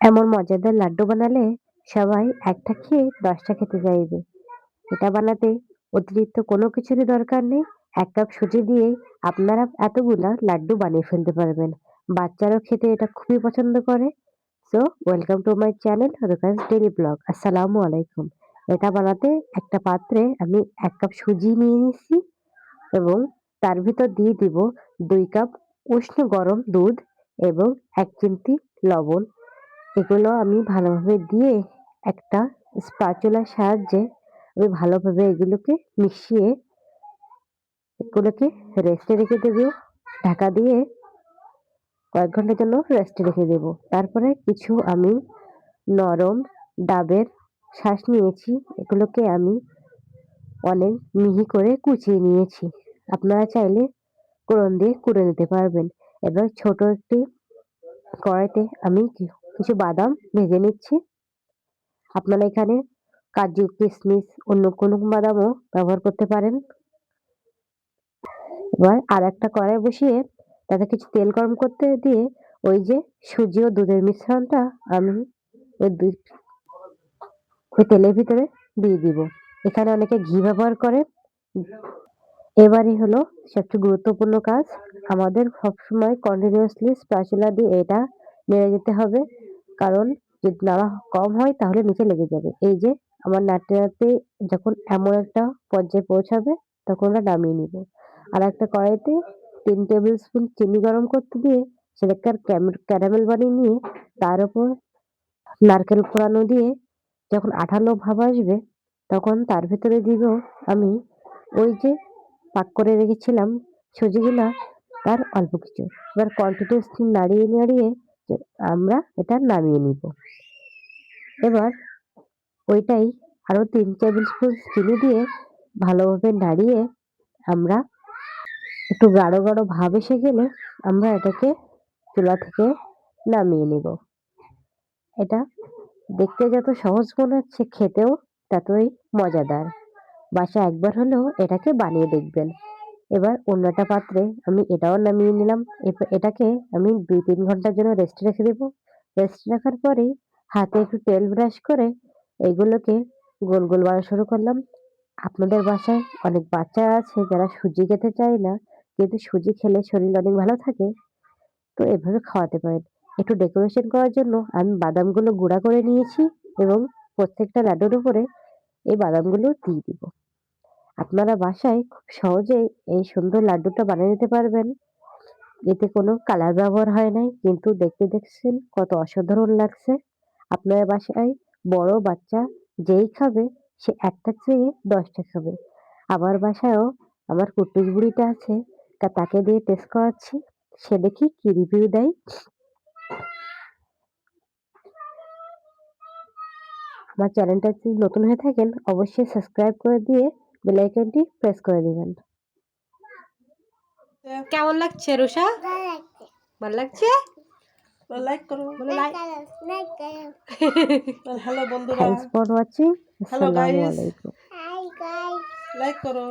এমন মজাদার লাড্ডু বানালে সবাই একটা খেয়ে 10টা খেতে চাইবে। এটা বানাতে অতিরিক্ত কোনো কিছুরই দরকার নেই। ১ কাপ সুজি দিয়েই আপনারা এতগুলা লাড্ডু বানিয়ে ফেলতে পারবেন। বাচ্চারাও খেতে এটা খুবই পছন্দ করে। So welcome to my channel রুকাস ডেইলি ব্লগ। আসসালামু আলাইকুম। এটা বানাতে একটা পাত্রে আমি ১ কাপ সুজি নিয়ে নিচ্ছি এবং তার ভিতর দিয়ে দিব ২ কাপ উষ্ণ গরম দুধ এবং ১ চিমটি লবণ। এগুলো আমি ভালোভাবে দিয়ে একটা স্প্যাচুলার সাহায্যে আমি ভালোভাবে এগুলোকে মিশিয়ে এগুলোকে রেস্টে রেখে দেব। ঢাকা দিয়ে কয়েক ঘন্টার জন্য রেস্টে রেখে দেব। তারপরে কিছু আমি নরম ডাবের শাঁস নিয়েছি। এগুলোকে আমি অনেক মিহি করে কুচিয়ে নিয়েছি। আপনারা চাইলে কোড়ন দিয়ে কুড়ে নিতে পারবেন। এবার ছোট একটি কড়াইতে আমি কিছু বাদাম ভেজে নিচ্ছি। আপনারা এখানে কাজু, কিশমিশ অন্য কোনো বাদামও ব্যবহার করতে পারেন। এবার আরেকটা কড়াই বসিয়ে তাতে কিছু তেল গরম করতে দিয়ে ওই যে সুজি ও দুধের মিশ্রণটা আমি ওই ওই তেলের ভিতরে দিয়ে দিব। এখানে অনেকে ঘি ব্যবহার করে। এবারই হলো সবচেয়ে গুরুত্বপূর্ণ কাজ। আমাদের সবসময় কন্টিনিউয়াসলি স্প্যাচুলা দিয়ে এটা নেড়ে যেতে হবে। কারণ যদি নাড়া কম হয় তাহলে নিচে লেগে যাবে। এই যে আমার নাড়তে নাড়তে যখন এমন একটা পর্যায়ে পৌঁছাবে তখন আমরা নামিয়ে নিব। আর একটা কড়াইতে ৩ টেবিল স্পুন চিনি গরম করতে দিয়ে সেটাকে ক্যারামেল বানিয়ে নিয়ে তার উপর নারকেল কোড়ানো দিয়ে যখন আঠালো ভাব আসবে তখন তার ভেতরে দিব আমি ওই যে পাক করে রেখেছিলাম সুজিগুলা তার অল্প কিছু। এবার কন্টিনিউয়াসলি নাড়িয়ে নাড়িয়ে আমরা এটা নামিয়ে নিব। এবার ওইটাই আরো ৩ টেবিল স্পুন চিনি দিয়ে ভালোভাবে নাড়িয়ে আমরা একটু গাঢ় গাঢ় ভাব এসে গেলে আমরা এটাকে চুলা থেকে নামিয়ে নিব। এটা দেখতে যত সহজ মনে হচ্ছে খেতেও ততই মজাদার। বাসায় একবার হলেও এটাকে বানিয়ে দেখবেন। এবার অন্য একটা পাত্রে আমি এটাও নামিয়ে নিলাম। এটাকে আমি ২-৩ ঘন্টার জন্য রেস্টে রেখে দেব। রেস্টে রাখার পরেই হাতে একটু তেল ব্রাশ করে এগুলোকে গোল গোল বানানো শুরু করলাম। আপনাদের বাসায় অনেক বাচ্চা আছে যারা সুজি খেতে চায় না, কিন্তু সুজি খেলে শরীর অনেক ভালো থাকে। তো এভাবে খাওয়াতে পারেন। একটু ডেকোরেশন করার জন্য আমি বাদামগুলো গুঁড়া করে নিয়েছি এবং প্রত্যেকটা লাড্ডুর উপরে এই বাদামগুলো দিয়ে দিব। আপনারা বাসায় খুব সহজেই এই সুন্দর লাড্ডুটা বানিয়ে নিতে পারবেন। এতে কোনো কালার ব্যবহার হয় নাই, কিন্তু দেখতে দেখছেন কত অসাধারণ লাগছে। আপনার বাসায় বড় বাচ্চা যেই খাবে সে একটা চেয়ে 10টা খাবে। আমার বাসায়ও আমার কুট্টুস বুড়িটা আছে, তাকে দিয়ে টেস্ট করাচ্ছি। সে দেখি কি রিভিউ দেয়। আমার চ্যানেলটা যদি নতুন হয়ে থাকেন অবশ্যই সাবস্ক্রাইব করে দিয়ে বেল আইকনটি প্রেস করে দিবেন। কেমন লাগছে রুষা? ভালো লাগছে? লাইক করো, লাইক হ্যালো বন্ধুরা, থ্যাঙ্কস ফর ওয়াচিং। হ্যালো আসসালামু গাইস, আলাইকুম। লাইক করো।